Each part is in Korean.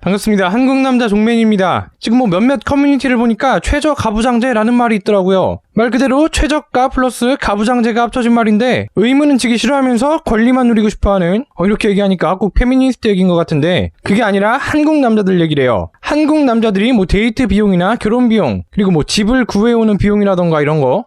반갑습니다. 한국남자 종맨입니다. 지금 몇몇 커뮤니티를 보니까 최저가부장제라는 말이 있더라고요. 말 그대로 최저가 플러스 가부장제가 합쳐진 말인데 의무는 지기 싫어하면서 권리만 누리고 싶어하는 이렇게 얘기하니까 꼭 페미니스트 얘기인 것 같은데 그게 아니라 한국 남자들 얘기래요. 한국 남자들이 데이트 비용이나 결혼 비용 그리고 집을 구해오는 비용이라던가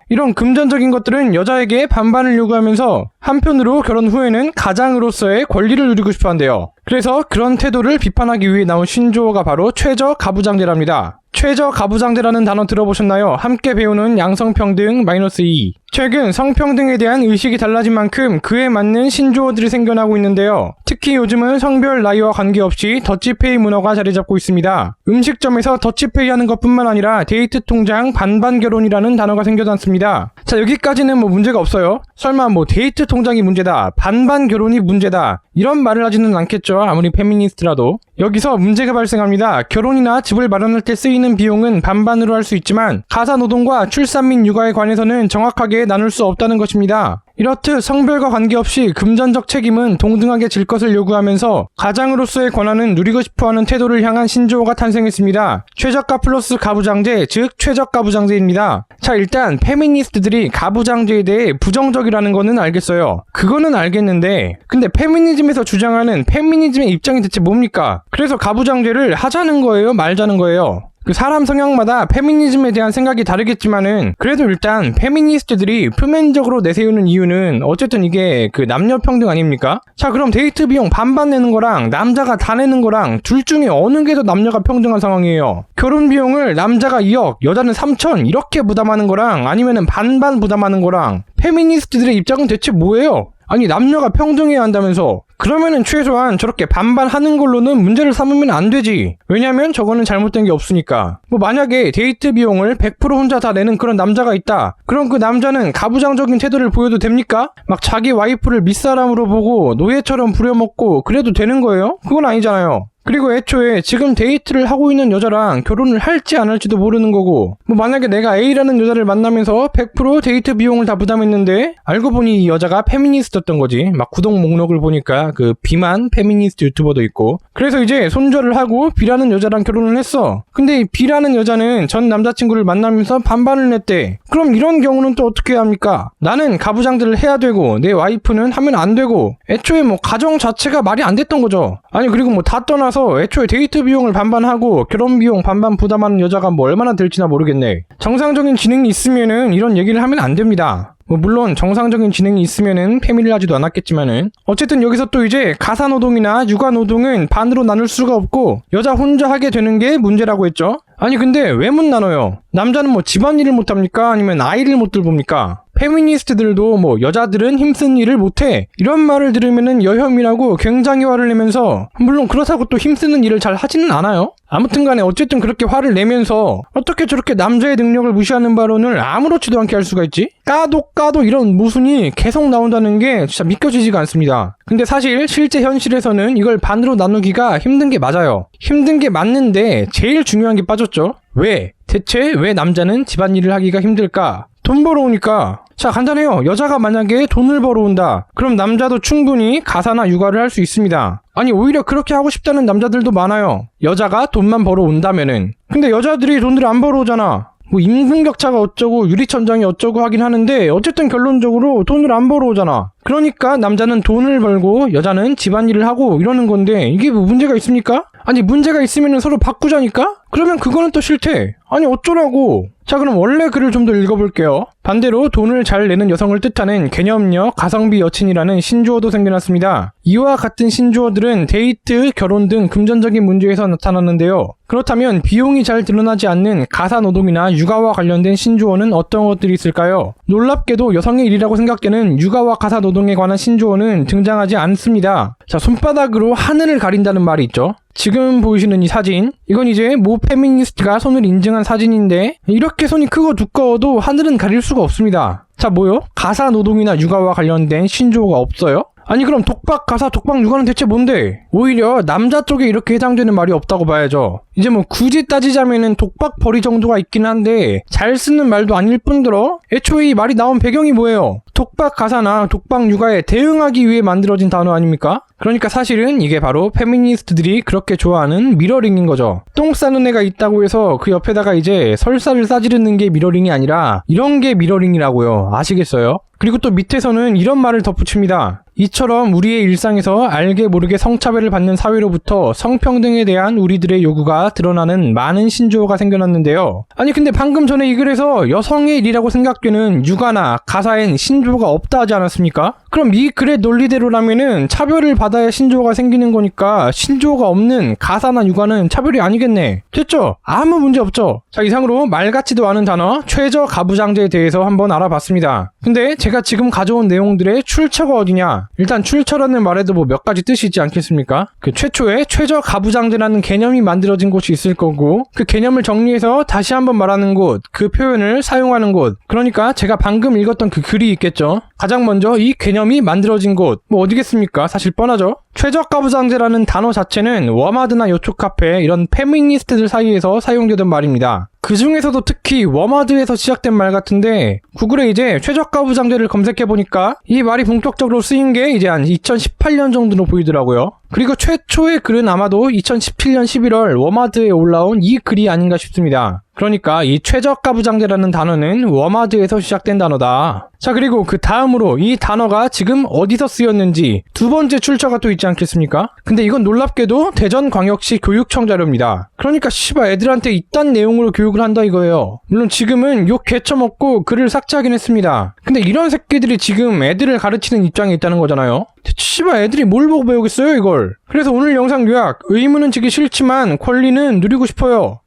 이런 금전적인 것들은 여자에게 반반을 요구하면서 한편으로 결혼 후에는 가장으로서의 권리를 누리고 싶어 한대요. 그래서 그런 태도를 비판하기 위해 나온 신조어가 바로 최저가부장제랍니다. 최저가부장제라는 단어 들어보셨나요? 함께 배우는 양성평등 -2. 최근 성평등에 대한 의식이 달라진 만큼 그에 맞는 신조어들이 생겨나고 있는데요. 특히 요즘은 성별 나이와 관계없이 더치페이 문화가 자리 잡고 있습니다. 음식점에서 더치페이 하는 것뿐만 아니라 데이트 통장 반반 결혼이라는 단어가 생겨났습니다. 자, 여기까지는 문제가 없어요. 설마 데이트 통장이 문제다, 반반 결혼이 문제다 이런 말을 하지는 않겠죠. 아무리 페미니스트라도. 여기서 문제가 발생합니다. 결혼이나 집을 마련할 때 쓰이는 비용은 반반으로 할 수 있지만 가사노동과 출산 및 육아에 관해서는 정확하게 나눌 수 없다는 것입니다. 이렇듯 성별과 관계없이 금전적 책임은 동등하게 질 것을 요구하면서 가장으로서의 권한은 누리고 싶어하는 태도를 향한 신조어가 탄생했습니다. 최저가 플러스 가부장제, 즉 최저가부장제입니다. 자, 일단 페미니스트들이 가부장제에 대해 부정적이라는 거는 알겠어요. 그거는 알겠는데 근데 페미니즘에서 주장하는 페미니즘의 입장이 대체 뭡니까? 그래서 가부장제를 하자는 거예요? 말자는 거예요? 사람 성향마다 페미니즘에 대한 생각이 다르겠지만은 그래도 일단 페미니스트들이 표면적으로 내세우는 이유는 어쨌든 이게 남녀 평등 아닙니까? 자, 그럼 데이트 비용 반반 내는 거랑 남자가 다 내는 거랑 둘 중에 어느 게 더 남녀가 평등한 상황이에요? 결혼 비용을 남자가 2억, 여자는 3천 이렇게 부담하는 거랑 아니면은 반반 부담하는 거랑 페미니스트들의 입장은 대체 뭐예요? 아니, 남녀가 평등해야 한다면서. 그러면은 최소한 저렇게 반반 하는 걸로는 문제를 삼으면 안 되지. 왜냐면 저거는 잘못된 게 없으니까. 만약에 데이트 비용을 100% 혼자 다 내는 그런 남자가 있다. 그럼 그 남자는 가부장적인 태도를 보여도 됩니까? 자기 와이프를 밑사람으로 보고 노예처럼 부려먹고 그래도 되는 거예요? 그건 아니잖아요. 그리고 애초에 지금 데이트를 하고 있는 여자랑 결혼을 할지 안 할지도 모르는 거고 만약에 내가 A라는 여자를 만나면서 100% 데이트 비용을 다 부담했는데 알고 보니 이 여자가 페미니스트였던 거지. 구독 목록을 보니까 비만 페미니스트 유튜버도 있고 그래서 이제 손절을 하고 B라는 여자랑 결혼을 했어. 근데 이 B라는 여자는 전 남자친구를 만나면서 반반을 냈대. 그럼 이런 경우는 또 어떻게 해야 합니까? 나는 가부장제를 해야 되고 내 와이프는 하면 안 되고 애초에 가정 자체가 말이 안 됐던 거죠. 아니, 그리고 다 떠나서 애초에 데이트 비용을 반반하고 결혼 비용 반반 부담하는 여자가 얼마나 될지나 모르겠네. 정상적인 지능이 있으면은 이런 얘기를 하면 안 됩니다. 물론 정상적인 지능이 있으면은 페미를 하지도 않았겠지만은 어쨌든 여기서 또 이제 가사노동이나 육아노동은 반으로 나눌 수가 없고 여자 혼자 하게 되는 게 문제라고 했죠. 아니, 근데 왜 못 나눠요? 남자는 집안일을 못합니까? 아니면 아이를 못 돌봅니까? 페미니스트들도 여자들은 힘쓴 일을 못해 이런 말을 들으면은 여혐이라고 굉장히 화를 내면서 물론 그렇다고 또 힘쓰는 일을 잘 하지는 않아요. 아무튼 간에 어쨌든 그렇게 화를 내면서 어떻게 저렇게 남자의 능력을 무시하는 발언을 아무렇지도 않게 할 수가 있지? 까도 이런 모순이 계속 나온다는 게 진짜 믿겨지지가 않습니다. 근데 사실 실제 현실에서는 이걸 반으로 나누기가 힘든 게 맞아요. 힘든 게 맞는데 제일 중요한 게 빠졌죠. 왜? 대체 왜 남자는 집안일을 하기가 힘들까? 돈 벌어오니까. 자, 간단해요. 여자가 만약에 돈을 벌어온다. 그럼 남자도 충분히 가사나 육아를 할 수 있습니다. 아니, 오히려 그렇게 하고 싶다는 남자들도 많아요. 여자가 돈만 벌어온다면은. 근데 여자들이 돈을 안 벌어오잖아. 임금격차가 어쩌고 유리천장이 어쩌고 하긴 하는데 어쨌든 결론적으로 돈을 안 벌어오잖아. 그러니까 남자는 돈을 벌고 여자는 집안일을 하고 이러는 건데 이게 문제가 있습니까? 아니, 문제가 있으면 서로 바꾸자니까? 그러면 그거는 또 싫대. 아니, 어쩌라고. 자, 그럼 원래 글을 좀 더 읽어볼게요. 반대로 돈을 잘 내는 여성을 뜻하는 개념녀, 가성비 여친이라는 신조어도 생겨났습니다. 이와 같은 신조어들은 데이트, 결혼 등 금전적인 문제에서 나타나는데요. 그렇다면 비용이 잘 드러나지 않는 가사노동이나 육아와 관련된 신조어는 어떤 것들이 있을까요? 놀랍게도 여성의 일이라고 생각되는 육아와 가사노동에 관한 신조어는 등장하지 않습니다. 자, 손바닥으로 하늘을 가린다는 말이 있죠. 지금 보이시는 이 사진, 이건 이제 모 페미니스트가 손을 인증한 사진인데 이렇게 손이 크고 두꺼워도 하늘은 가릴 수가 없습니다. 자, 뭐요? 가사노동이나 육아와 관련된 신조어가 없어요? 아니, 그럼 독박 가사, 독박 육아는 대체 뭔데? 오히려 남자 쪽에 이렇게 해당되는 말이 없다고 봐야죠. 이제 뭐 굳이 따지자면은 독박벌이 정도가 있긴 한데 잘 쓰는 말도 아닐 뿐더러 애초에 이 말이 나온 배경이 뭐예요? 독박 가사나 독박 육아에 대응하기 위해 만들어진 단어 아닙니까? 그러니까 사실은 이게 바로 페미니스트들이 그렇게 좋아하는 미러링인 거죠. 똥 싸는 애가 있다고 해서 그 옆에다가 이제 설사를 싸지르는 게 미러링이 아니라 이런 게 미러링이라고요. 아시겠어요? 그리고 또 밑에서는 이런 말을 덧붙입니다. 이처럼 우리의 일상에서 알게 모르게 성차별을 받는 사회로부터 성평등에 대한 우리들의 요구가 드러나는 많은 신조어가 생겨났는데요. 아니 근데 방금 전에 이 글에서 여성의 일이라고 생각되는 육아나 가사엔 신조어가 없다 하지 않았습니까? 그럼 이 글의 논리대로라면은 차별을 받아야 신조어가 생기는 거니까 신조어가 없는 가사나 육아는 차별이 아니겠네. 됐죠? 아무 문제 없죠? 자, 이상으로 말 같지도 않은 단어 최저 가부장제에 대해서 한번 알아봤습니다. 근데 제가 지금 가져온 내용들의 출처가 어디냐? 일단 출처라는 말에도 뭐 몇 가지 뜻이 있지 않겠습니까? 그 최초에 최저 가부장제라는 개념이 만들어진 곳이 있을 거고 그 개념을 정리해서 다시 한번 말하는 곳, 그 표현을 사용하는 곳, 그러니까 제가 방금 읽었던 그 글이 있겠죠. 가장 먼저 이 개념이 만들어진 곳, 뭐 어디겠습니까? 사실 뻔하죠. 최저가부장제라는 단어 자체는 워마드나 요초카페 이런 페미니스트들 사이에서 사용되던 말입니다. 그 중에서도 특히 워마드에서 시작된 말 같은데 구글에 이제 최저가부장제를 검색해보니까 이 말이 본격적으로 쓰인 게 이제 한 2018년 정도로 보이더라고요. 그리고 최초의 글은 아마도 2017년 11월 워마드에 올라온 이 글이 아닌가 싶습니다. 그러니까 이 최저가부장제라는 단어는 워마드에서 시작된 단어다. 자, 그리고 그 다음으로 이 단어가 지금 어디서 쓰였는지 두 번째 출처가 또 있지 않겠습니까? 근데 이건 놀랍게도 대전광역시 교육청 자료입니다. 그러니까 씨발 애들한테 이딴 내용으로 교육을 한다 이거예요. 물론 지금은 욕 개처먹고 글을 삭제하긴 했습니다. 근데 이런 새끼들이 지금 애들을 가르치는 입장에 있다는 거잖아요. 씨발 애들이 뭘 보고 배우겠어요 이걸. 그래서 오늘 영상 요약, 의무는 지기 싫지만 권리는 누리고 싶어요.